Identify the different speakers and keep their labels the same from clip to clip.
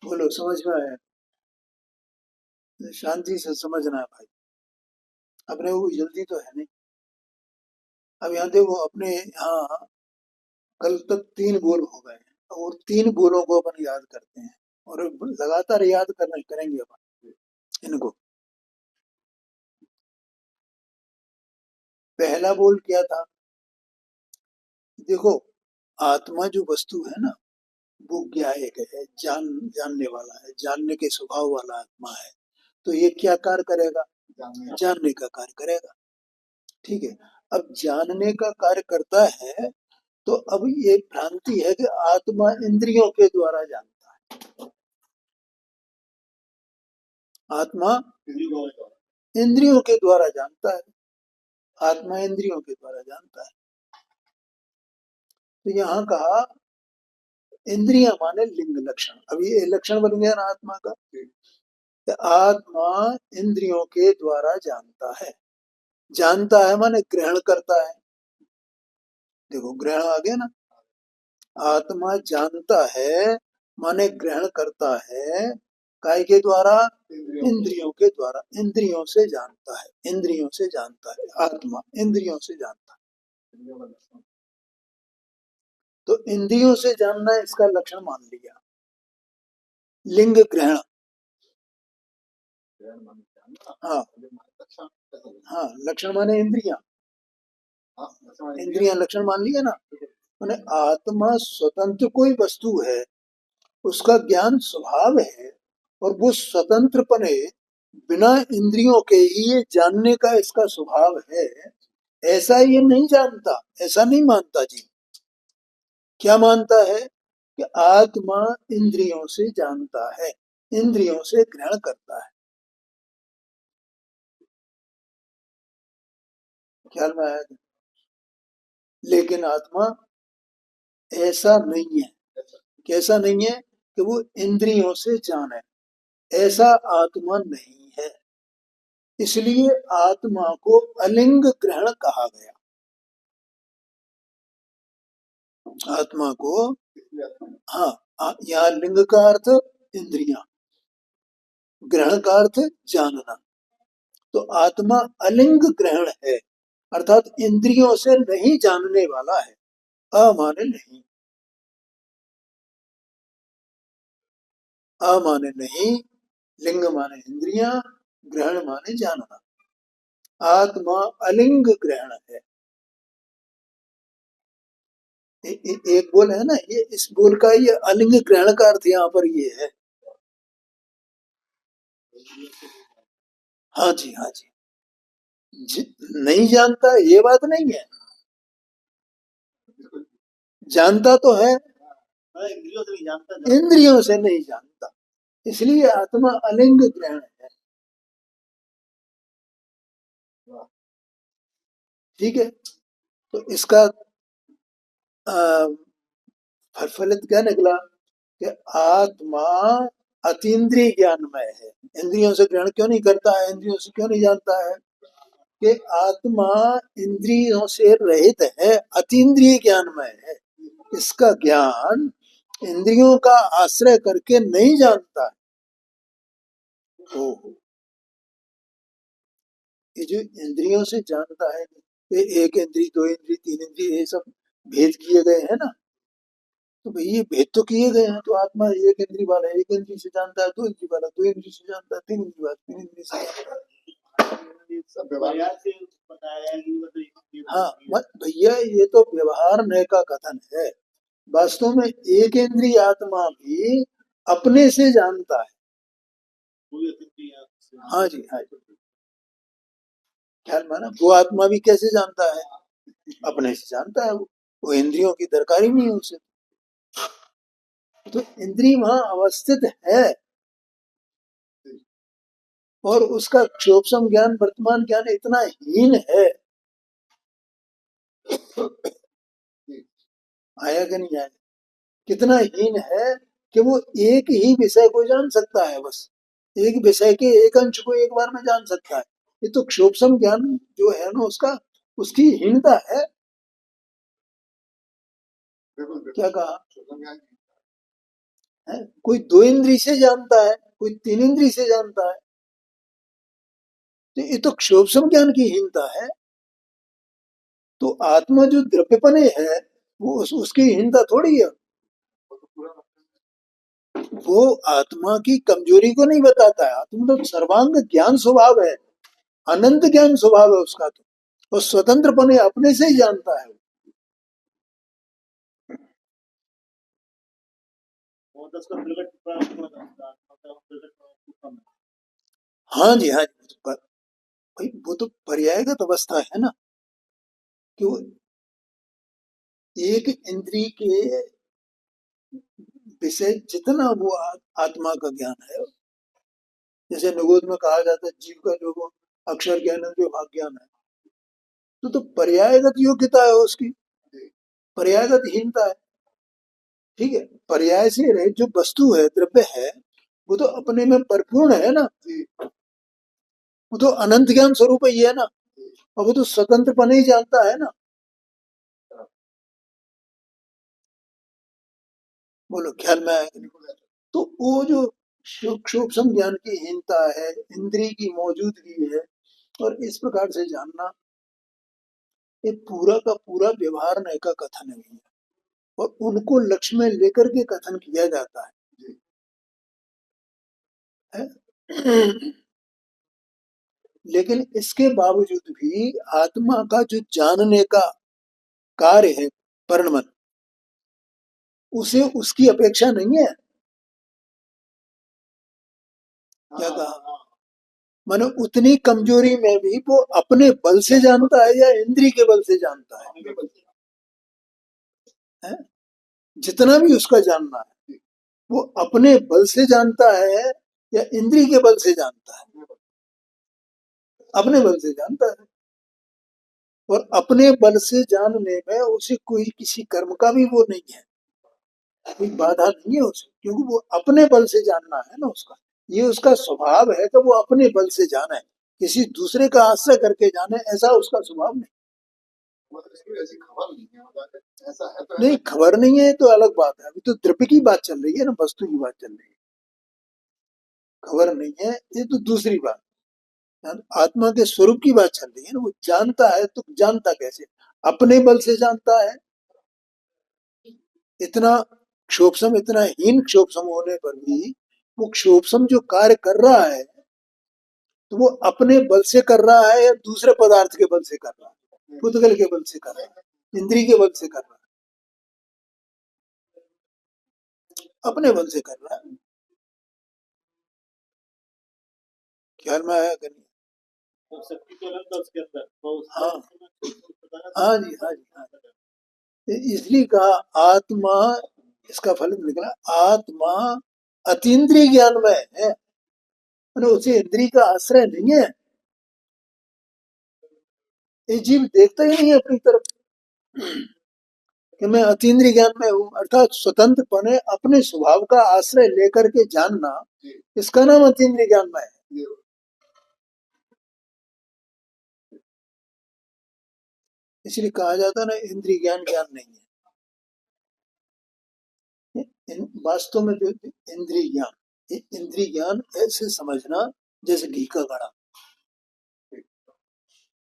Speaker 1: बोलो, समझ में आया? शांति से समझना है भाई। अपने को जल्दी तो है नहीं। अब यहाँ देखो, अपने यहाँ कल तक 3 बोल हो गए हैं और 3 बोलों को अपन याद करते हैं और लगातार याद करना करेंगे अपन इनको। पहला बोल क्या था? देखो, आत्मा जो वस्तु है ना, वो ज्ञायक है, जानने वाला है, जानने के स्वभाव वाला आत्मा है। तो ये क्या कार्य करेगा? जानने का कार्य करेगा। ठीक है। अब जानने का कार्य करता है, तो अब ये भ्रांति है कि आत्मा इंद्रियों के द्वारा जानता है। आत्मा इंद्रियों के द्वारा जानता है। आत्मा इंद्रियों के द्वारा जानता है। तो यहाँ कहा इंद्रिया माने लिंग लक्षण। अब ये लक्षण बन गया ना आत्मा का। तो आत्मा इंद्रियों के द्वारा जानता है। जानता है माने ग्रहण करता है। देखो, ग्रहण आ गया ना। आत्मा जानता है माने ग्रहण करता है। काय के द्वारा? इंद्रियों के द्वारा। इंद्रियों से जानता है। इंद्रियों से जानता है। आत्मा इंद्रियों से जानता है। तो इंद्रियों से जानना इसका लक्षण मान लिया। लिंग ग्रहण। हाँ हाँ, लक्षण माने इंद्रियां। इंद्रियां लक्षण मान लिया ना। माने आत्मा स्वतंत्र कोई वस्तु है, उसका ज्ञान स्वभाव है और वो स्वतंत्रपने बिना इंद्रियों के ही ये जानने का इसका स्वभाव है, ऐसा ये नहीं जानता, ऐसा नहीं मानता जी। क्या मानता है? कि आत्मा इंद्रियों से जानता है, इंद्रियों से ग्रहण करता है। ख्याल में आया? लेकिन आत्मा ऐसा नहीं है। कैसा नहीं है? कि वो इंद्रियों से जाने, ऐसा आत्मा नहीं है। इसलिए आत्मा को अलिंग ग्रहण कहा गया। आत्मा को, हाँ, यहाँ लिंग का अर्थ इंद्रियां, ग्रहण का अर्थ जानना। तो आत्मा अलिंग ग्रहण है, अर्थात इंद्रियों से नहीं जानने वाला है। अमाने नहीं। अमाने नहीं, लिंग माने इंद्रियां, ग्रहण माने जानना। आत्मा अलिंग ग्रहण है। एक बोल है ना, ये इस बोल का ये अलिंग ग्रहण का अर्थ यहाँ पर ये है। हाँ जी, हाँ जी। नहीं जानता ये बात नहीं है, जानता तो है, इंद्रियों से नहीं जानता। इसलिए आत्मा अलिंग ग्रहण है। ठीक है। तो इसका फलित क्या निकला? कि आत्मा अतीन्द्रिय ज्ञानमय है। इंद्रियों से ग्रहण क्यों नहीं करता है, इंद्रियों से क्यों नहीं जानता है? कि आत्मा इंद्रियों से रहित है, अतीन्द्रिय ज्ञानमय है। इसका ज्ञान इंद्रियों का आश्रय करके नहीं जानता है। ये जो इंद्रियों से जानता है, ये एक इंद्री, दो इंद्री, तीन इंद्री, ये सब भेद किए गए हैं ना। तो भाई ये भेद तो किए गए हैं, तो आत्मा एक इंद्री वाला है, एक इंद्री से जानता है, दो इंद्री वाला दो इंद्री से जानता है, तीन इंद्री वाला तीन इंद्री से जानता है। हाँ, मत भैया, ये तो व्यवहार नय का कथन है। वास्तव में एक इंद्रिय आत्मा भी अपने से जानता है। हाँ जी, हाँ जी। ख्याल माना, वो आत्मा भी कैसे जानता है? अपने से जानता है। वो इंद्रियों की दरकारी नहीं है उसे। तो इंद्रिय वहां अवस्थित है और उसका क्षोभसम ज्ञान, वर्तमान ज्ञान इतना हीन है। आया कि नहीं आया? कितना हीन है कि वो एक ही विषय को जान सकता है, बस एक विषय के एक अंश को एक बार में जान सकता है। ये तो क्षोभसम ज्ञान जो है ना, उसका, उसकी हीनता है। क्या कहा? है। कोई 2 इंद्री से जानता है, कोई 3 इंद्री से जानता है। तो ये तो क्षोभसम ज्ञान की हीनता है। तो आत्मा जो द्रव्यपने है वो उसकी हीनता थोड़ी है। वो आत्मा की कमजोरी को नहीं बताता है। आत्मा तो सर्वांग ज्ञान स्वभाव है, अनंत ज्ञान स्वभाव है उसका। तो वो स्वतंत्रपने अपने से ही जानता है। हाँ जी, हाँ जी। भाई वो तो पर्यायगत अवस्था है ना, कि वो एक इंद्री के विषय जितना वो आत्मा का ज्ञान है, जैसे निगोद में कहा जाता है जीव का जो वो अक्षर ज्ञान है, जो भाग ज्ञान है, तो पर्यायगत योग्यता है उसकी, पर्यायगत हीनता है। ठीक है, पर्याय से रहित जो वस्तु है, द्रव्य है, वो तो अपने में परिपूर्ण है ना, वो तो अनंत ज्ञान स्वरूप ही है ना, और वो तो स्वतंत्रपने ही जानता है ना। बोलो ख्याल में आया कि नहीं? तो वो जो सूक्ष्म ज्ञान की हीनता है, इंद्रिय की मौजूदगी है, और इस प्रकार से जानना, ये पूरा का पूरा व्यवहार का कथन नहीं है, और उनको लक्ष्य में लेकर के कथन किया जाता है? लेकिन इसके बावजूद भी आत्मा का जो जानने का कार्य है, परिणमन, उसे उसकी अपेक्षा नहीं है। क्या कहा? मानो उतनी कमजोरी में भी वो अपने बल से जानता है या इंद्री के बल से जानता है? जितना भी उसका जानना है, वो अपने बल से जानता है या इंद्री के बल से जानता है? अपने बल से जानता है। और अपने बल से जानने में उसे कोई किसी कर्म का भी वो नहीं है, कोई बाधा नहीं है उसे, क्योंकि वो अपने बल से जानना है ना उसका। ये उसका स्वभाव है कि वो अपने बल से जाने, किसी दूसरे का आश्रय करके जाने, ऐसा उसका स्वभाव नहीं। ऐसी खबर नहीं है, ऐसा है तो नहीं, खबर नहीं है तो अलग बात है। अभी तो द्रव्य की बात चल रही है ना, वस्तु की बात चल रही है। खबर नहीं है ये तो दूसरी बात। आत्मा के स्वरूप की बात चल रही है ना। वो जानता है तो जानता कैसे? अपने बल से जानता है। इतना क्षोभसम, इतना हीन क्षोभसम होने पर भी वो क्षोभसम जो कार्य कर रहा है, तो वो अपने बल से कर रहा है या दूसरे पदार्थ के बल से कर रहा है? पुद्गल के बल से कर रहा है, इंद्री के बल से कर रहा है, अपने बल से कर रहा है। ख्याल में आया कि नहीं? हाँ, हाँ जी, हाँ जी, हाँ। इसलिए कहा आत्मा, इसका फल निकला आत्मा अतीन्द्रिय ज्ञान में है, उसे इंद्रिय का आश्रय नहीं है। ये जीव देखता ही नहीं है अपनी तरफ कि मैं अतीन्द्रिय ज्ञान में हूँ, अर्थात स्वतंत्रपने अपने स्वभाव का आश्रय लेकर के जानना, इसका नाम अतीन्द्रिय ज्ञान में है। इसलिए कहा जाता है ना, इंद्रिय ज्ञान ज्ञान नहीं है। वास्तव में जो इंद्रिय ज्ञान, इंद्रिय ज्ञान ऐसे समझना जैसे घी का घड़ा।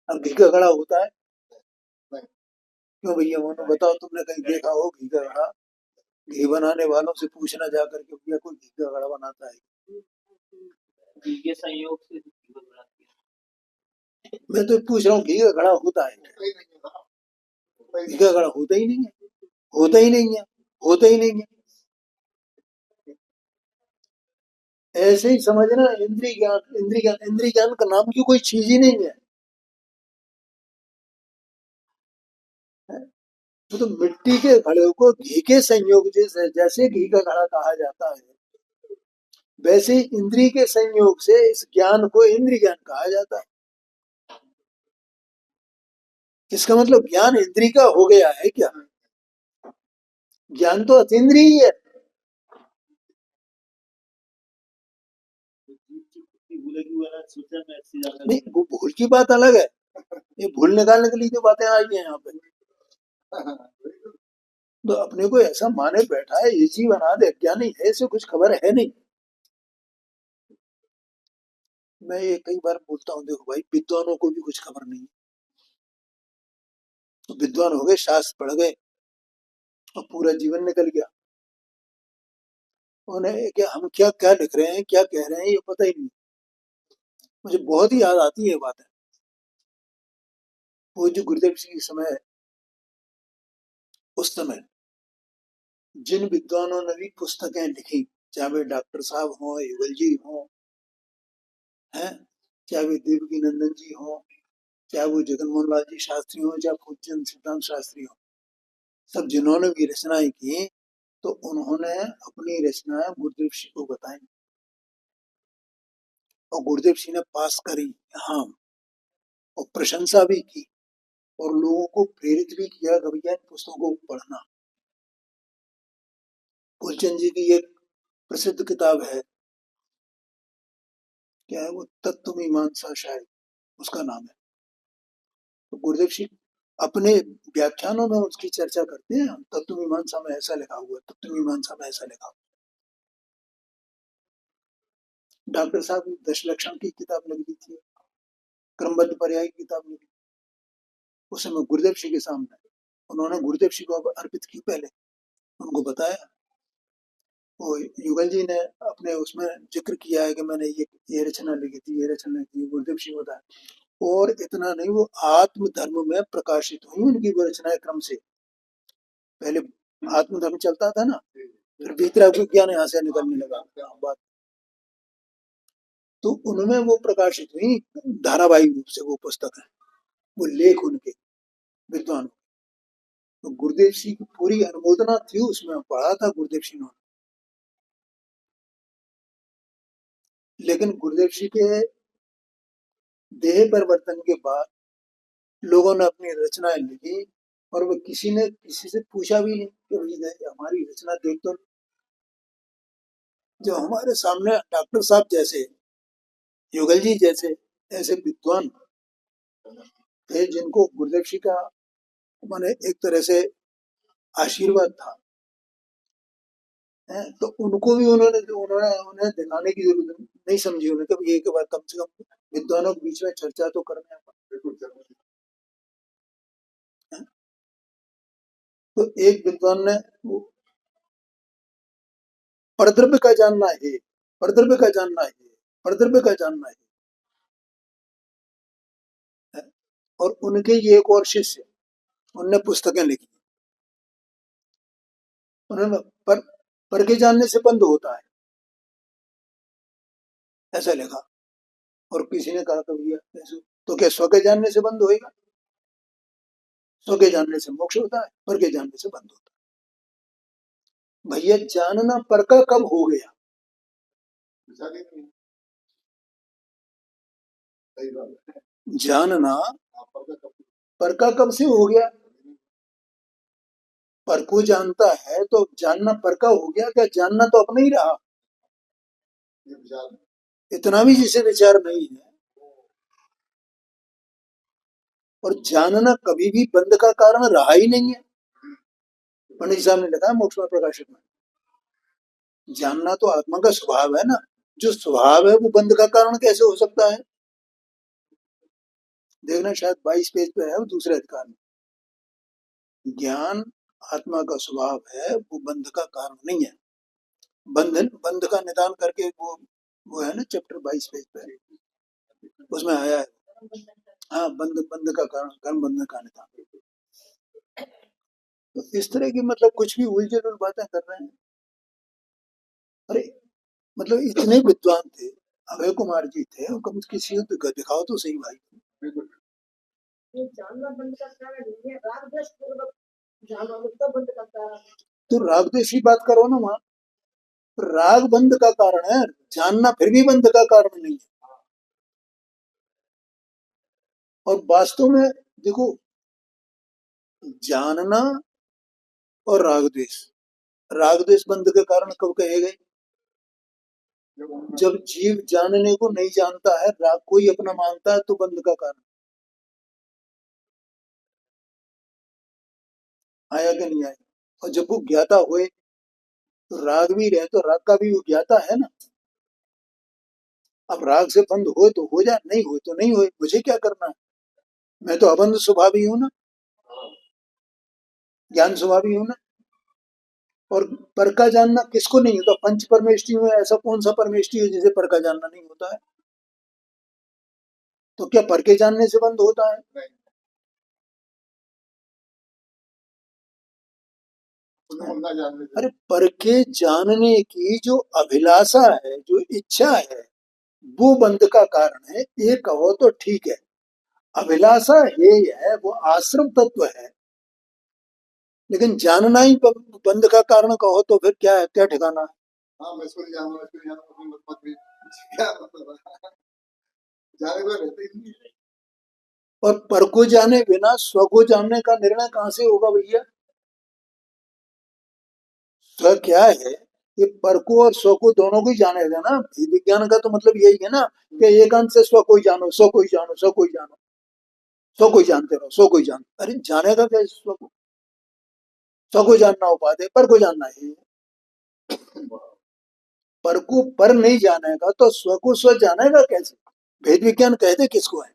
Speaker 1: अब घी का घड़ा होता है? क्यों भैया, मोनू बताओ, तुमने कहीं देखा हो घी का घड़ा? घी बनाने वालों से पूछना जा करके, भैया कोई घी का घड़ा बनाता है? घी के संयोग से मैं तो पूछ रहा हूँ, घी का घड़ा होता है? घी का घड़ा होता ही नहीं है, होता ही नहीं है, होता ही नहीं है। ऐसे ही समझना इंद्रिय ज्ञान, इंद्रिय ज्ञान, इंद्रिय ज्ञान का नाम की कोई चीज ही नहीं है। तो मिट्टी के घड़े को घी के संयोग से, जैसे घी का घड़ा कहा जाता है, वैसे ही इंद्रिय के संयोग से इस ज्ञान को इंद्रिय ज्ञान कहा जाता है। इसका मतलब ज्ञान इंद्रिय का हो गया है क्या? ज्ञान तो अतीन्द्रिय ही है। नहीं, वो भूल की बात अलग है। ये भूल निकालने के लिए जो बातें आई हैं यहाँ पे, तो अपने को ऐसा माने बैठा है ये जीव अनादि अज्ञानी है, इसे कुछ खबर है नहीं। मैं ये कई बार बोलता हूँ, देखो भाई विद्वानों को भी कुछ खबर नहीं, तो विद्वान हो गए, शास्त्र पढ़ गए और पूरा जीवन निकल गया, उन्हें क्या हम क्या क्या लिख रहे हैं, क्या कह रहे हैं, ये पता ही नहीं। मुझे बहुत ही याद आती है बात है, वो जो गुरुदेव सिंह के समय है, उस समय जिन विद्वानों ने भी पुस्तकें लिखी, चाहे वे डॉक्टर साहब हों, युगल जी हों, हैं, चाहे वे देवकी नंदन जी हों, चाहे वो जगन मोहन लाल जी शास्त्री हों, चाहे पूज्यंत सिद्धांत शास्त्री हों, सब जिन्होंने भी रचनाएं की, तो उन्होंने अपनी रचनाएं गुरुदेव सिंह को बताई और गुरुदेव सिंह ने पास करी, हाँ, और प्रशंसा भी की और लोगों को प्रेरित भी किया कि भैया इन पुस्तकों को पढ़ना। फूलचंद जी की एक प्रसिद्ध किताब है, क्या है वो, तत्व मीमांसा शायद उसका नाम है। तो गुरुदेव सिंह अपने व्याख्यानों में उसकी चर्चा करते हैं, तत्व मीमांसा में ऐसा लिखा हुआ है, तत्व मीमांसा में ऐसा लिखा हुआ। डॉक्टर साहब ने दशलक्षण की किताब लिख दी थी, क्रमबद्ध पर्याय की किताब लिखी, उस समय गुरुदेव सिंह के सामने उन्होंने गुरुदेव सिंह को अर्पित की, पहले उनको बताया। वो युगल जी ने अपने उसमें जिक्र किया है कि मैंने ये रचना लिखी थी, ये रचना लिखी थी, गुरुदेव सिंह बताया। और इतना नहीं, वो आत्म धर्म में प्रकाशित हुई उनकी वो रचनाएं क्रम से। पहले आत्म धर्म चलता था ना, फिर वीतराग विज्ञान यहाँ से निकलने लगा बात, तो उनमें वो प्रकाशित हुई धारावाहिक रूप से वो पुस्तक है, वो लेख उनके विद्वान। तो गुरुदेव सिंह की पूरी अनुमोदना थी, उसमें पढ़ा था गुरुदेव सिंह ने। लेकिन गुरुदेव सिंह के देह परिवर्तन के बाद लोगों ने अपनी रचनाएं लिखी और वो किसी ने किसी से पूछा भी नहीं कि भाई हमारी रचना देख तो। जो हमारे सामने डॉक्टर साहब जैसे, युगल जी जैसे ऐसे विद्वान थे जिनको गुरुदेव सिंह का माने एक तरह से आशीर्वाद था, है? तो उनको भी उन्होंने उन्होंने उन्हें दिखाने की जरूरत नहीं समझी, उन्होंने कभी एक बार कम से कम विद्वानों के बीच में चर्चा तो करने है? तो एक विद्वान ने परद्रव्य का जानना है, परद्रव्य का जानना है, परद्रव्य का जानना है? और उनके ये एक और शिष्य, उनने पुस्तकें लिखी, उन्होंने पर के जानने से बंद होता है ऐसा लिखा। और किसी ने कहा तो भैया ऐसे तो क्या स्व के जानने से बंद होएगा? स्व के जानने से मोक्ष होता है, पर के जानने से बंद होता है। भैया जानना पर का कब हो गया? जानना पर का कब से हो गया? पर को जानता है तो जानना पर का हो गया क्या? जानना तो अपना ही रहा, इतना भी जिसे विचार नहीं है। और जानना कभी भी बंध का कारण रहा ही नहीं है। पंडित साहब ने लिखा है मोक्ष में प्रकाशित में, जानना तो आत्मा का स्वभाव है ना, जो स्वभाव है वो बंध का कारण कैसे हो सकता है? देखना शायद 22 पेज पे है वो दूसरे अधिकार में, ज्ञान आत्मा का स्वभाव है, वो बंध का कारण नहीं है। बंधन बंध का निदान करके वो है ना चैप्टर 22 पेज पे, उसमें आया है। हाँ, बंध बंध का कारण कर्म बंधन का निदान। तो इस तरह की मतलब कुछ भी उलझे उल बातें कर रहे हैं। अरे मतलब इतने विद्वान थे, अभय कुमार जी थे, कम किसी को दिखाओ तो सही भाई। जानना बंद करता है, राग द्वेष जानना मतलब बंद करता है, तो राग द्वेष की बात करो ना वहां, राग बंद का कारण है, जानना फिर भी बंद का कारण नहीं है। और वास्तव में देखो, जानना और राग द्वेष बंद के कारण कब कहे गए? जब जीव जानने को नहीं जानता है, राग को ही अपना मानता है, तो बंद का कारण आया कि नहीं आया? और जब वो ज्ञाता हुए तो राग भी रहे तो राग का भी वो ज्ञाता है ना। अब राग से बंद हो तो हो जाए, नहीं हो तो नहीं हो, मुझे क्या करना है, मैं तो अबंध स्वभावी हूं ना, ज्ञान स्वभावी हूं ना। और पर का जानना किसको नहीं होता, पंच परमेष्टि में ऐसा कौन सा परमेष्टि है जिसे पर का जानना नहीं होता है। तो क्या पर के जानने से बंद होता है? अरे पर के जानने की जो अभिलाषा है, जो इच्छा है, वो बंध का कारण है। ये कहो तो ठीक है, अभिलाषा है वो आश्रम तत्व है, लेकिन जानना ही बंध का कारण कहो तो फिर क्या है, क्या ठिकाना है। हाँ, मैं इसको जानूं, इसको जानूं, अपनी मत भी क्या मतलब है? जाने को रहते ही नहीं। और पर को जाने बिना स्व को जानने का निर्णय कहां से होगा भैया? स्व क्या है, ये पर को और स्व को दोनों को ही जानेगा ना। विज्ञान का तो मतलब यही है ना कि एकांत से स्व को ही जानो, स्व को ही जानो, स्व को ही जानो, स्व को ही जानते रहो, स्व को ही जानो। अरे जानेगा क्या स्व को? स्व को जानना उपाधि, पर को जानना है। पर को पर नहीं जानेगा तो स्व को स्व जानेगा कैसे? भेद विज्ञान कहते किसको है?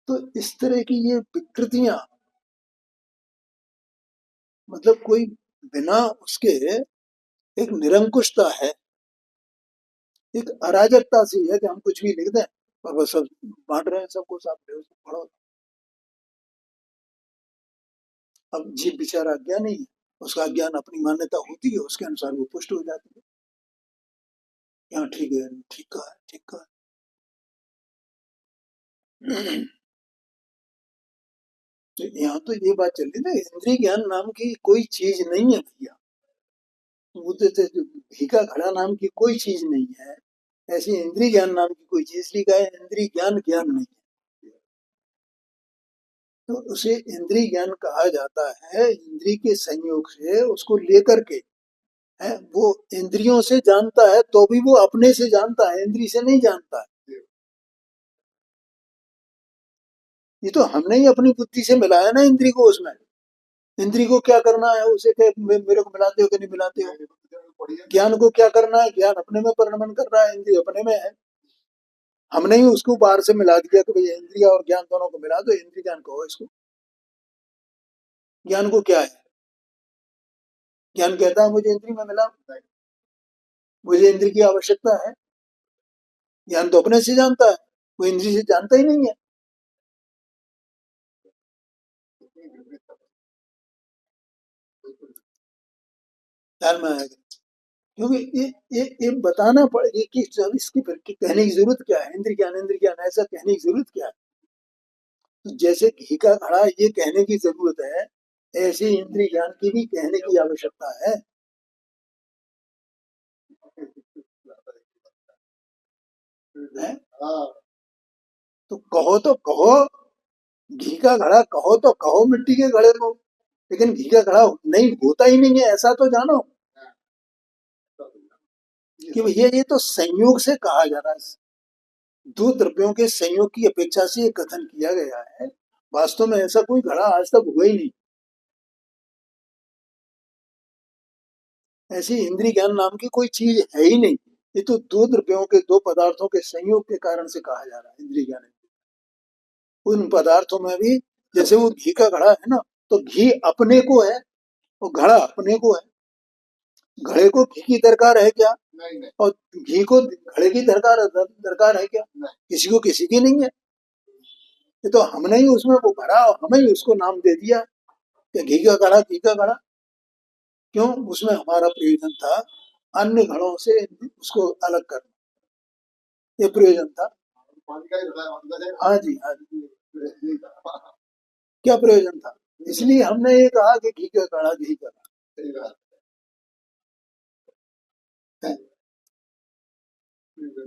Speaker 1: तो इस तरह की ये विकृतियां, मतलब कोई बिना उसके एक निरंकुशता है, एक अराजकता सी है कि हम कुछ भी लिख दें और बस सब बांट रहे हैं, सबको साथ में पढ़ो। अब जीव बेचारा अज्ञानी है, उसका ज्ञान अपनी मान्यता होती है, उसके अनुसार वो पुष्ट हो जाती है। यहाँ ठीक है, ठीक कहा है, ठीक कहा है। तो यहाँ तो ये बात चल रही ना, इंद्रिय ज्ञान नाम की कोई चीज नहीं है भैया। वो तो घी का घड़ा नाम की कोई चीज नहीं है, ऐसी इंद्रिय ज्ञान नाम की कोई चीज, लिखा है इंद्रिय ज्ञान ज्ञान नहीं है। तो उसे इंद्रिय ज्ञान कहा जाता है, इंद्रिय के संयोग से उसको लेकर के है, वो इंद्रियों से जानता है तो भी वो अपने से जानता है, इंद्रिय से नहीं जानता है। ये तो हमने ही अपनी बुद्धि से मिलाया ना इंद्रिय को उसमें। इंद्रिय को क्या करना है, उसे मेरे को मिलाते हो कि नहीं मिलाते हो। ज्ञान को क्या करना है, ज्ञान अपने में परिणमन कर रहा है, इंद्रिय अपने में है। हमने ही उसको बाहर से मिला दिया कि भाई इंद्रिय और ज्ञान दोनों को मिला दो, इंद्रिय ज्ञान कहो इसको। ज्ञान को क्या है, ज्ञान कहता है मुझे इंद्रिय में मिला, मुझे इंद्रिय की आवश्यकता है। ज्ञान तो अपने से जानता है, वो इंद्रिय से जानता ही नहीं है। ख्याल में आएगा, क्योंकि ये बताना पड़ेगा कि जब इसकी फिर कहने की जरूरत क्या है, इंद्र ज्ञान ऐसा कहने की जरूरत क्या है। तो जैसे घी का घड़ा ये कहने की जरूरत है, ऐसे इंद्रिय ज्ञान की भी कहने की आवश्यकता है। है? तो कहो तो कहो, घी का घड़ा कहो तो कहो मिट्टी के घड़े को, लेकिन घी का घड़ा नहीं होता ही नहीं है ऐसा तो जानो कि भैया ये तो संयोग से कहा जा रहा है, दो द्रव्यों के संयोग की अपेक्षा से ये कथन किया गया है। वास्तव में ऐसा कोई घड़ा आज तक हुआ ही नहीं। ऐसी इंद्रिय ज्ञान नाम की कोई चीज है ही नहीं। ये तो दो द्रव्यों के, दो पदार्थों के संयोग के कारण से कहा जा रहा है इंद्रिय ज्ञान। उन पदार्थों में भी जैसे वो घी का घड़ा है ना, तो घी अपने को है और घड़ा अपने को है। घड़े को घी की दरकार है क्या? नहीं। और घी को घड़े की दरकार है क्या? नहीं। किसी को किसी की नहीं है। ये तो हमने ही उसमें वो भरा और हमें ही उसको नाम दे दिया कि घी का घड़ा, घी का घड़ा। क्यों? उसमें हमारा प्रयोजन था अन्य घड़ों से उसको अलग करना, ये प्रयोजन था। हाँ जी, हाँ जी। क्या प्रयोजन था, इसलिए हमने ये कहा कि घी का घड़ा, घी का घड़ा।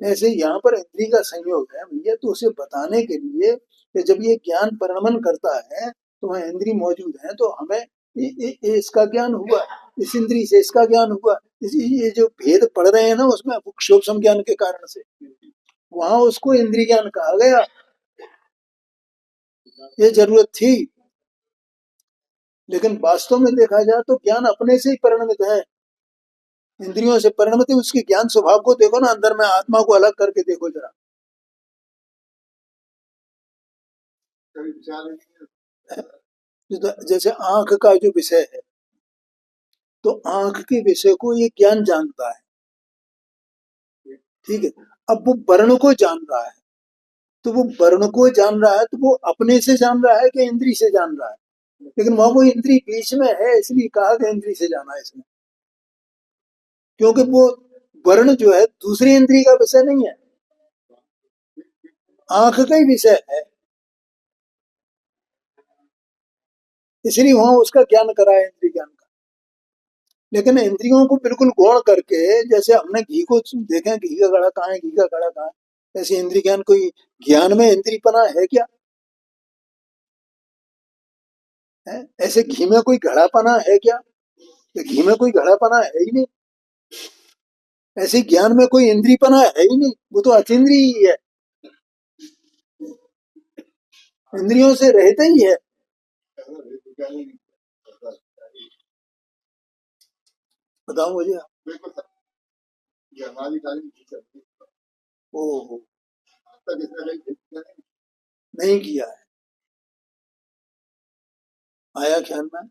Speaker 1: ऐसे यहाँ पर इंद्रिय का संयोग है भैया, तो उसे बताने के लिए कि जब ये ज्ञान परिणमन करता है तो वह इंद्रिय मौजूद है, तो हमें इसका ज्ञान हुआ, इस इंद्रिय से इसका ज्ञान हुआ। ये जो भेद पढ़ रहे हैं ना उसमें क्षोभ संज्ञान के कारण से, वहां उसको इंद्रिय ज्ञान कहा गया। ये जरूरत थी, लेकिन वास्तव में देखा जाए तो ज्ञान अपने से ही परिणमित है, इंद्रियों से परिणमित है। उसके ज्ञान स्वभाव को देखो ना, अंदर में आत्मा को अलग करके देखो जरा। जैसे आंख का जो विषय है, तो आंख के विषय को ये ज्ञान जानता है, ठीक है। अब वो वर्ण को जान रहा है, तो वो वर्ण को जान रहा है, तो वो अपने से जान रहा है कि इंद्री से जान रहा है? लेकिन वहां वो इंद्री बीच में है, इसलिए कहा कि इंद्री से जाना है इसमें, क्योंकि वो वर्ण जो है दूसरी इंद्री का विषय नहीं है, आंख का ही विषय है, इसलिए वहां उसका ज्ञान कराया इंद्रिय ज्ञान का। लेकिन इंद्रियों को बिल्कुल गौण करके, जैसे हमने घी को देखें, घी का घड़ा कहाँ है, घी का घड़ा कहाँ है, ऐसे इंद्रिय ज्ञान कोई ज्ञान में इंद्रियपना है क्या? है? ऐसे घी में कोई घड़ापना है क्या? तो घी में कोई घड़ापना है ही नहीं। ऐसे ज्ञान में कोई इंद्रियपना है ही नहीं, वो तो अतीन्द्रिय ही है, इंद्रियों से रहते ही है। बताओ मुझे। ओ, नहीं किया है, आया ख्याल में।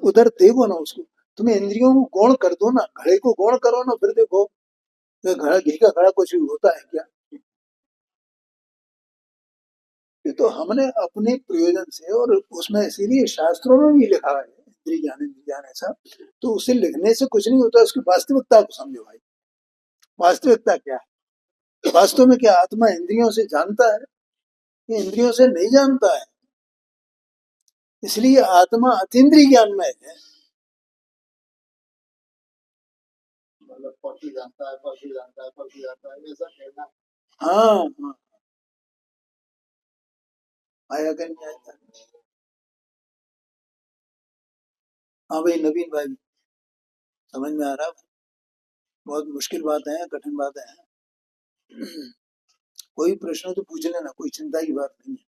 Speaker 1: उधर देखो ना उसको, तुम्हें इंद्रियों को गौण कर दो ना, घड़े को गौण करो ना, फिर देखो घड़ा, घी का घड़ा कुछ होता है क्या? ये तो हमने अपने प्रयोजन से, और उसमें इसीलिए शास्त्रों में भी लिखा है इंद्रिय ज्ञान ऐसा, तो उसे लिखने से कुछ नहीं होता, उसकी वास्तविकता को समझो भाई। वास्तविकता क्या है? वास्तव में क्या आत्मा इंद्रियों से जानता है? ये इंद्रियों से नहीं जानता है, इसलिए आत्मा अतीन्द्रिय ज्ञान में है। मतलब पशु जानता है, पशु जानता है, पशु जानता है, ऐसा कहना। हाँ हाँ, आया कि नहीं आया? हाँ भाई नवीन भाई, समझ में आ रहा है? बहुत मुश्किल बातें हैं, कठिन बातें हैं। कोई प्रश्न तो पूछ लेना, कोई चिंता की बात नहीं है।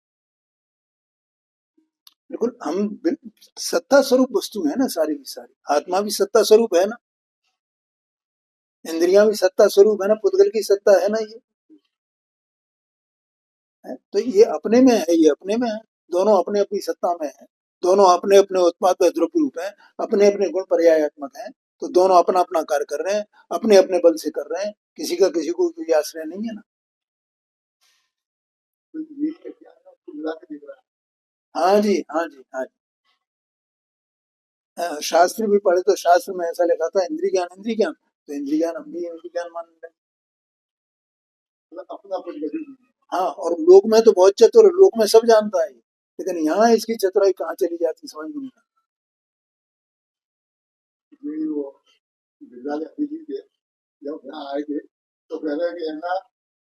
Speaker 1: बिल्कुल, सत्ता स्वरूप वस्तु है ना सारी की सारी, आत्मा भी सत्ता स्वरूप है ना, इंद्रियां भी सत्ता स्वरूप है ना, पुद्गल की सत्ता है ना ये, है? तो ये अपने में है, ये अपने में है, दोनों अपने अपनी सत्ता में है, दोनों अपने अपने उत्पाद व द्रव्य रूप है, अपने अपने गुण पर्यायात्मक है, तो दोनों अपना अपना कार्य कर रहे हैं, अपने अपने बल से कर रहे हैं, किसी का किसी को कोई आश्रय नहीं है ना। हाँ जी, हाँ जी, हाँ जी। शास्त्र भी पढ़े तो शास्त्र में ऐसा लिखा था इंद्रिय ज्ञान, इंद्रिय ज्ञान, तो इंद्रिय ज्ञान हम भी इंद्रिय ज्ञान मान लें, अपना हाँ। और लोक में तो बहुत चतुर, लोक में सब जानता है, लेकिन यहाँ इसकी चतुराई कहाँ चली जाती समझ में नहीं आता। वो विद्यालय अभिजीत थे, जब यहाँ आए थे तो कह रहे कि है ना,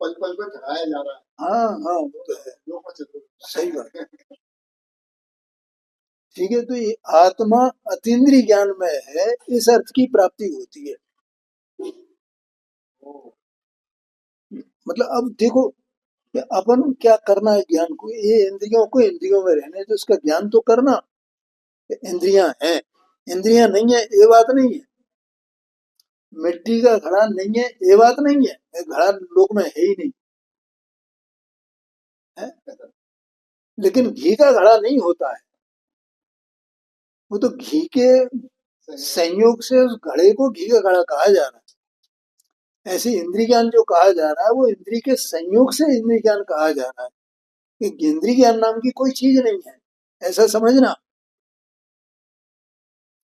Speaker 1: पल पल पे ठहराया जा रहा है। हाँ हाँ, वो तो है, लोक में चतुर, सही बात है। ठीक है, तो ये आत्मा अतीन्द्रिय ज्ञान में है, इस अर्थ की प्राप्ति होती है। मतलब अब देखो कि अपन क्या करना है, ज्ञान को, ये इंद्रियों को इंद्रियों में रहने तो इसका ज्ञान तो करना, इंद्रियां हैं, इंद्रियां नहीं है ये बात नहीं है, मिट्टी का घड़ा नहीं है ये बात नहीं है, घड़ा लोक में है ही नहीं है, लेकिन घी का घड़ा नहीं होता है, वो तो घी के संयोग से उस घड़े को घी का घड़ा कहा जा रहा है। ऐसे इंद्रिय ज्ञान जो कहा जा रहा है, वो इंद्रिय के संयोग से इंद्रिय ज्ञान कहा जा रहा है, कि इंद्रिय ज्ञान नाम की कोई चीज नहीं है, ऐसा समझना।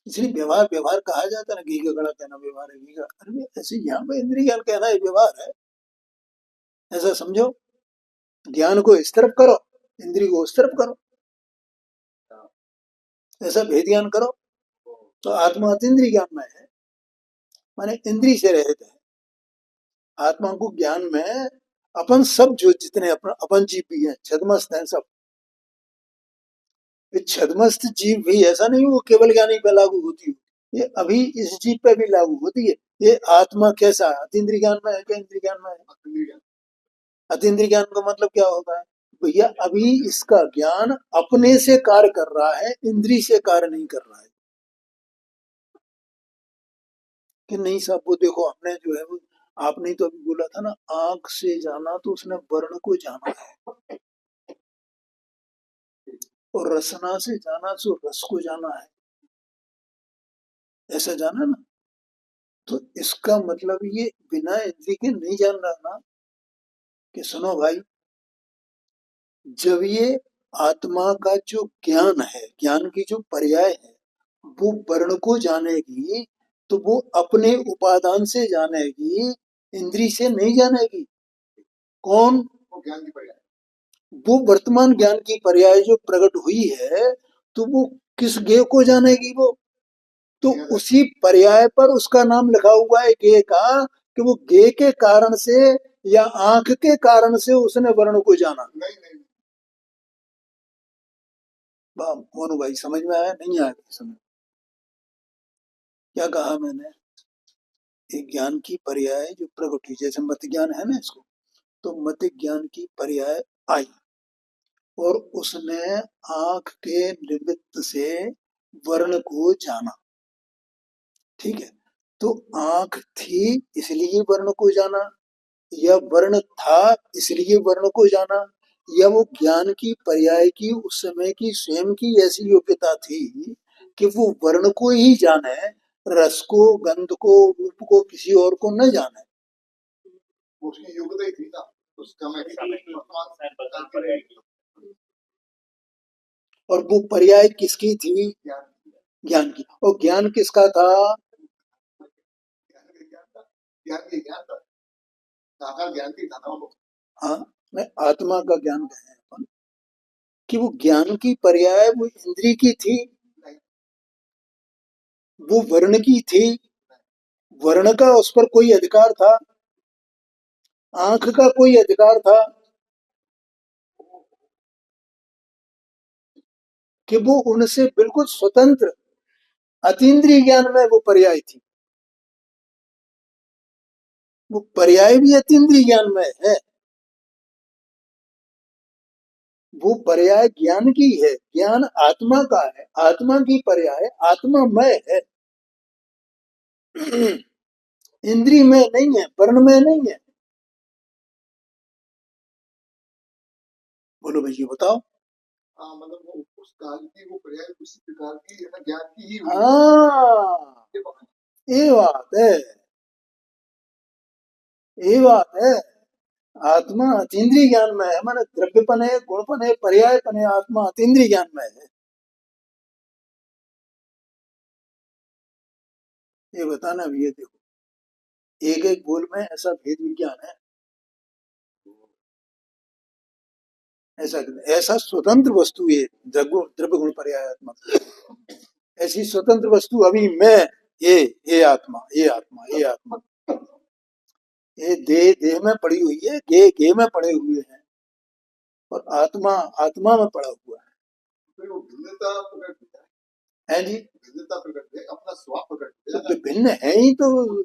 Speaker 1: इसलिए व्यवहार व्यवहार कहा जाता है ना, घी का घड़ा कहना व्यवहार है, घी का, अरे ऐसे यहाँ पे इंद्रिय ज्ञान कहना है व्यवहार है, ऐसा समझो। ज्ञान को इस तरफ करो, इंद्रिय को उस तरफ करो, ऐसा भेद ज्ञान करो, तो आत्मा अतीन्द्रिय ज्ञान में है, माने इंद्रिय से रहित है। आत्मा को ज्ञान में अपन सब जो जितने अपन जीव भी हैं, छद्मस्त हैं सब, ये छद्मस्त जीव भी ऐसा नहीं वो केवल ज्ञानी पे लागू होती है, ये अभी इस जीव पे भी लागू होती है। ये आत्मा कैसा है, अतीन्द्रिय ज्ञान में है क्या इंद्रिय ज्ञान में है? अतीन्द्रिय ज्ञान का मतलब क्या होता है? भैया अभी इसका ज्ञान अपने से कार्य कर रहा है, इंद्री से कार्य नहीं कर रहा है। कि नहीं साहब, वो देखो हमने जो है वो, आपने तो अभी बोला था ना, आंख से जाना तो उसने वर्ण को जाना है, और रसना से जाना तो रस को जाना है, ऐसा जाना ना। तो इसका मतलब ये बिना इंद्री के नहीं जान रहा ना, कि सुनो भाई, जब ये आत्मा का जो ज्ञान है, ज्ञान की जो पर्याय है, वो वर्ण को जानेगी, तो वो अपने उपादान से जानेगी, इंद्री से नहीं जानेगी। कौन? वो ज्ञान की पर्याय, वो वर्तमान ज्ञान की पर्याय जो प्रकट हुई है, तो वो किस ज्ञेय को जानेगी वो? तो उसी पर्याय पर उसका नाम लिखा हुआ है ज्ञेय का, कि वो ज्ञेय के कारण से या आंख के कारण से उसने वर्ण को जाना। नहीं नहीं, मोनू भाई समझ में आया? नहीं आया समझ? क्या कहा मैंने? एक ज्ञान की पर्याय जो प्रकट हुई, जैसे मत ज्ञान है ना इसको, तो मत ज्ञान की पर्याय आई, और उसने आंख के निमित्त से वर्ण को जाना। ठीक है, तो आंख थी इसलिए वर्ण को जाना, या वर्ण था इसलिए वर्ण को जाना, या वो ज्ञान की पर्याय की उस समय की स्वयं की ऐसी योग्यता थी कि वो वर्ण को ही जाने, रस को, गंध को, रूप को, किसी और को न जाने। उसकी योग्यता ही थी ना, उसका मैं और वो पर्याय किसकी थी? ज्ञान की। और ज्ञान किसका था? हाँ, मैं आत्मा का ज्ञान कहें अपन, कि वो ज्ञान की पर्याय वो इंद्री की थी, वो वर्ण की थी, वर्ण का उस पर कोई अधिकार था? आंख का कोई अधिकार था? कि वो उनसे बिल्कुल स्वतंत्र अतीन्द्रिय ज्ञान में वो पर्याय थी। वो पर्याय भी अतीन्द्रिय ज्ञान में है, वो पर्याय ज्ञान की है, ज्ञान आत्मा का है, आत्मा की पर्याय आत्मामय है, इंद्रिय में नहीं है, वर्ण में नहीं है। बोलो भैया बताओ। मतलब वो उस काल की वो पर्याय उसी प्रकार की है ना, ज्ञान की ही हुई। हाँ, ये बात है, ये बात है। आत्मा अतीन्द्रिय ज्ञान में है, माने द्रव्यपन है, गुणपन है, पर्यायपन है, आत्मा अतीन्द्रिय ज्ञान में है। ये बताना भी है, देखो एक एक बोल में ऐसा भेद विज्ञान है, ऐसा ऐसा स्वतंत्र वस्तु ये द्रव्य गुण पर्यायात्मक, ऐसी स्वतंत्र वस्तु अभी मैं, ये आत्मा, ये आत्मा, ये आत्मा, ये देह देह में पड़ी हुई है, गे गे में पड़े हुए हैं, और आत्मा आत्मा में पड़ा हुआ है। फिर वो भिन्नता प्रकट है जी, भिन्नता प्रकट है, अपना स्वभाव प्रकट है, तो भिन्न है ही तो।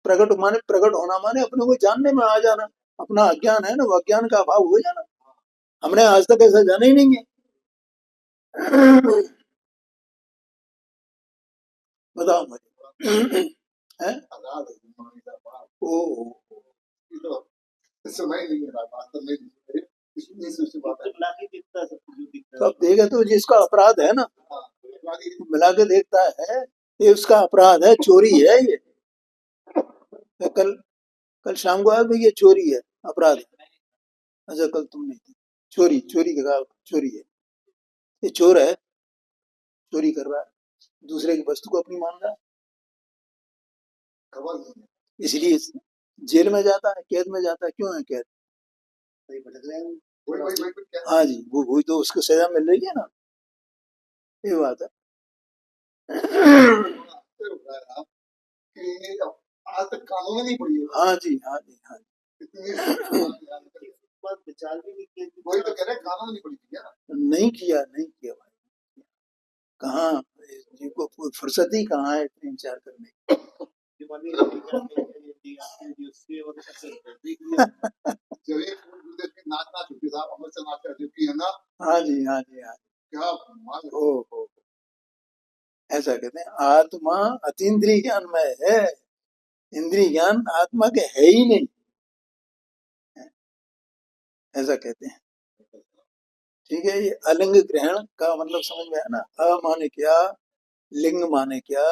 Speaker 1: प्रकट माने, प्रकट होना माने अपने को जानने में आ जाना, अपना अज्ञान है ना, वो अज्ञान का अभाव हो जाना। हमने आज तक ऐसा जाना ही नहीं है। बताओ मुझे है? ओ समय नहीं है वास्तव में, तो अब देखे तो जिसका अपराध है ना, मिला के देखता है, ये उसका अपराध है, चोरी है ये। कल कल शाम को आया भाई, ये चोरी है, अपराध है। अच्छा कल तुम नहीं थे, चोरी, चोरी का चोरी है, ये चोर है, चोरी कर रहा है, दूसरे की वस्तु को अपनी मान रहा है, इसलिए जेल में जाता है, कैद में जाता है। क्यों है कैद? हाँ जी, वो वही तो उसको सजा मिल रही है ना, ये बात है। आज तक कानून नहीं पड़ी। हाँ जी, हाँ जी, हाँ जी। वही तो कह रहे, कानून नहीं पड़ी थी, नहीं किया, नहीं किया भाई, कहाँ, जिनको कोई फुर्सत ही कहाँ है इतने विचार करने की।
Speaker 2: नाचना छुट्टी साहब अमर से नाच कर है ना।
Speaker 1: हाँ जी, हाँ जी, हाँ जी।
Speaker 2: क्या
Speaker 1: ओ ऐसा कहते हैं आत्मा अतीन्द्रिय ज्ञानमय है, इंद्रिय ज्ञान आत्मा के है ही नहीं, ऐसा कहते हैं। ठीक है, ये अलिंग ग्रहण का मतलब समझ में आया ना। अ माने क्या, लिंग माने क्या,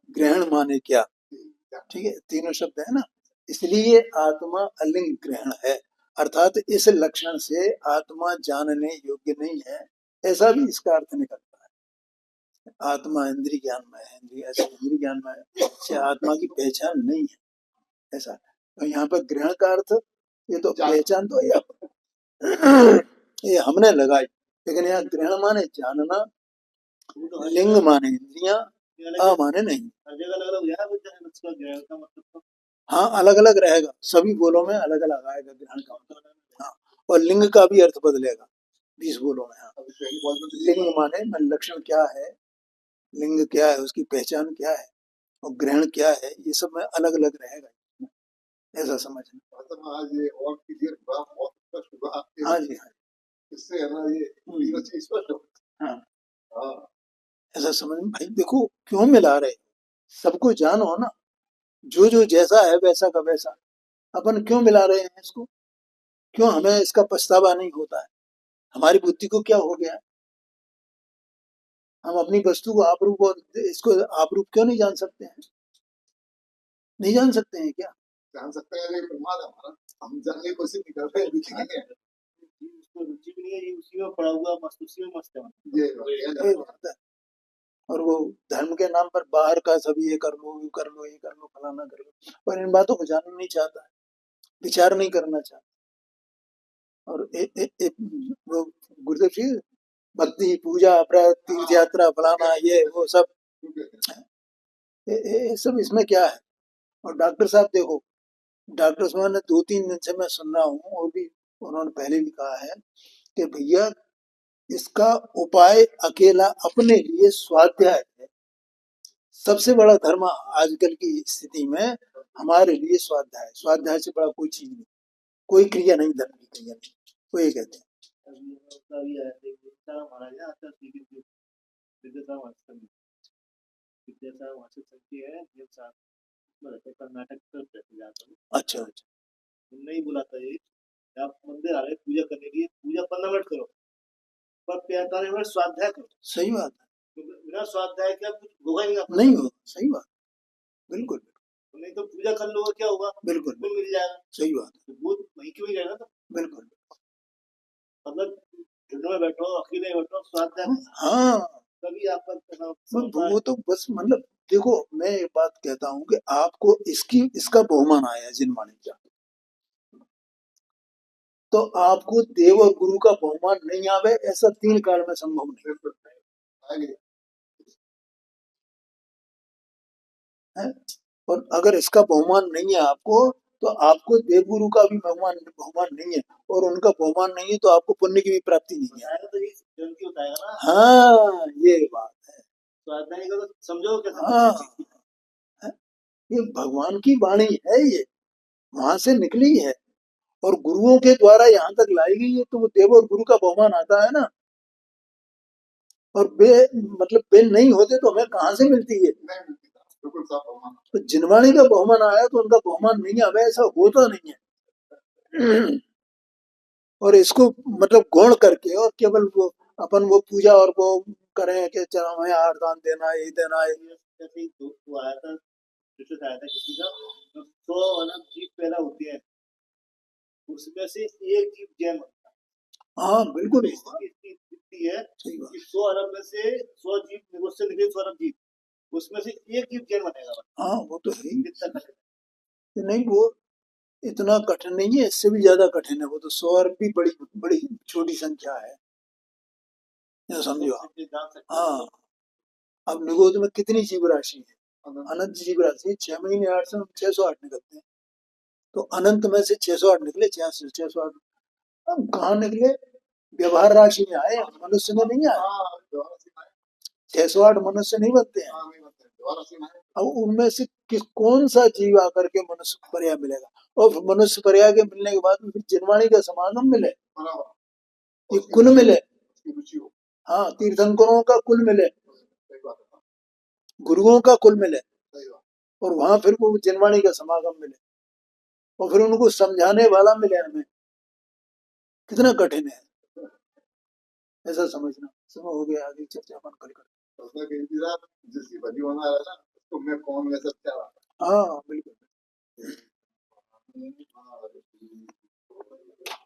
Speaker 1: ग्रहण माने क्या। ठीक है, तीनों शब्द है ना। इसलिए आत्मा अलिंग ग्रहण है, अर्थात इस लक्षण से आत्मा जानने योग्य नहीं है, ऐसा भी इसका अर्थ निकलता है। आत्मा इंद्रिय ज्ञान में है, इंद्रिय ज्ञान में से आत्मा की पहचान नहीं है, ऐसा। तो यहाँ पर ग्रहण का अर्थ, ये तो पहचान तो ये हमने लगाई, लेकिन यहाँ ग्रहण माने जानना, लिंग माने इंद्रियां, अ माने नहीं। हाँ, अलग अलग रहेगा, सभी बोलों में अलग अलग आएगा ग्रहण का मतलब। हाँ, और लिंग का भी अर्थ बदलेगा 20 बोलों में। हाँ, लिंग माने लक्षण क्या है, लिंग क्या है, उसकी पहचान क्या है, और ग्रहण क्या है, ये सब में अलग अलग रहेगा, ऐसा समझना।
Speaker 2: आज ये और क्लियर हुआ, बहुत स्पष्ट हुआ।
Speaker 1: हाँ जी, हाँ,
Speaker 2: इससे है ना ये चीज स्पष्ट हो।
Speaker 1: हाँ,
Speaker 2: हाँ,
Speaker 1: ऐसा समझ में। भाई देखो क्यों मिला रहे, सबको जानो ना, जो जो जैसा है वैसा का वैसा, अपन क्यों मिला रहे हैं इसको, क्यों हमें इसका पछतावा नहीं होता है, हमारी बुद्धि को क्या हो गया है, हम अपनी वस्तु को आपरूप और इसको आपरूप क्यों नहीं जान सकते हैं, नहीं जान सकते हैं क्या?
Speaker 2: जान सकते हैं, लेकिन प्रमाद है हमारा, हम जानने की कोशिश नहीं कर रहे हैं। उसको रुचि भी नहीं है, ये उसी में पड़ा हुआ मस्त, उसी में मस्त है ये
Speaker 1: बात है। और वो धर्म के नाम पर बाहर का सब ये कर लो, ये कर लो, ये कर लो, फलाना कर लो, पर इन बातों को जानना नहीं चाहता है, विचार नहीं करना चाहता। और वो गुरुदेव जी भक्ति पूजा व्रत तीर्थ यात्रा फलाना ये वो सब, ये सब इसमें क्या है। और डॉक्टर साहब देखो, डॉक्टर साहब ने 2-3 दिन से मैं सुन रहा हूँ, और भी उन्होंने पहले भी कहा है कि भैया इसका उपाय अकेला अपने लिए स्वाध्याय है, सबसे बड़ा धर्म आजकल की स्थिति में हमारे लिए स्वाध्याय, स्वाध्याय से बड़ा कोई चीज नहीं, कोई क्रिया नहीं, धर्म की क्रिया नहीं, वो ये कहते हैं। अच्छा अच्छा,
Speaker 2: नहीं बुलाता ये, आप मंदिर आ रहे पूजा करने के लिए, पूजा 15 मिनट करो, पर 45 मिनट स्वाध्याय करो।
Speaker 1: सही बात है,
Speaker 2: बिना स्वाध्याय के कुछ होगा ही
Speaker 1: नहीं होगा, सही बात, बिल्कुल।
Speaker 2: नहीं तो पूजा कर लोगे क्या होगा,
Speaker 1: बिल्कुल
Speaker 2: मिल जाएगा,
Speaker 1: सही बात,
Speaker 2: वो वहीं क्यों ही रहेगा। तो
Speaker 1: बिल्कुल,
Speaker 2: मतलब झुंड में बैठो, अकेले बैठो, स्वाध्याय,
Speaker 1: हाँ,
Speaker 2: तभी आपका
Speaker 1: वो तो बस मतलब देखो, मैं एक बात कहता हूँ कि आपको इसका बहुमान आया जिनवाणी का, तो आपको देव और गुरु का बहुमान नहीं आवे, ऐसा 3 काल में संभव नहीं है। और अगर इसका बहुमान नहीं है आपको, तो आपको देव गुरु का भी बहुमान नहीं है, और उनका बहुमान नहीं है तो आपको पुण्य की भी प्राप्ति नहीं है। तो हाँ, ये बात है, तो
Speaker 2: समझो
Speaker 1: हाँ, ये भगवान की वाणी है, ये वहां से निकली है और गुरुओं के द्वारा यहाँ तक लाई गई है, तो वो देव और गुरु का बहुमान आता है ना। और वे नहीं होते तो हमें कहाँ से मिलती है, तो जिनवाणी का बहुमान आया तो उनका बहुमान नहीं आवे, ऐसा होता नहीं है। और इसको मतलब गौण करके और केवल वो अपन वो पूजा और वो करें कि चलो हमें आर दान देना है, ये देना है,
Speaker 2: वो आया था, आया था किसी का, तो 100 अनंत जीव पैदा होती है, उसमें से एक जीव जैन बनता है।
Speaker 1: हाँ बिल्कुल,
Speaker 2: है कि 100 अरब में से 100 जीव उससे निकले, 100 अरब जीव, उसमें से एक जीव जैन बनेगा।
Speaker 1: हाँ वो तो है ही नहीं, वो इतना कठिन नहीं है, इससे भी ज्यादा कठिन है, वो तो 100 अरब भी बड़ी बड़ी छोटी संख्या है, ये समझो। हाँ, अब निगोद में कितनी जीव राशि है, अनंत जीव राशि, 6 महीने 8 से 608 निकलते हैं, तो अनंत में से 608 निकले, 608 अब कहाँ निकले, व्यवहार राशि में आए, मनुष्य में नहीं आए, 608 मनुष्य नहीं बनते हैं। अब उनमें से कि कौन सा जीव आकर के मनुष्य पर्याय मिलेगा, और फिर मनुष्य पर्याय के मिलने के बाद में फिर जिनवाणी का समागम मिले, ये कुल मिले। हाँ, तीर्थंकरों का कुल मिले, गुरुओं का कुल मिले, और वहां फिर वो जिनवाणी का समागम मिले, और फिर उनको समझाने वाला मिले हमें। कितना कठिन है ऐसा समझना। समय हो गया, आगे चर्चा अपन कल कर।
Speaker 2: जिसकी बनी होना है ना, तो मैं कौन, मैं सब क्या।
Speaker 1: हाँ बिल्कुल।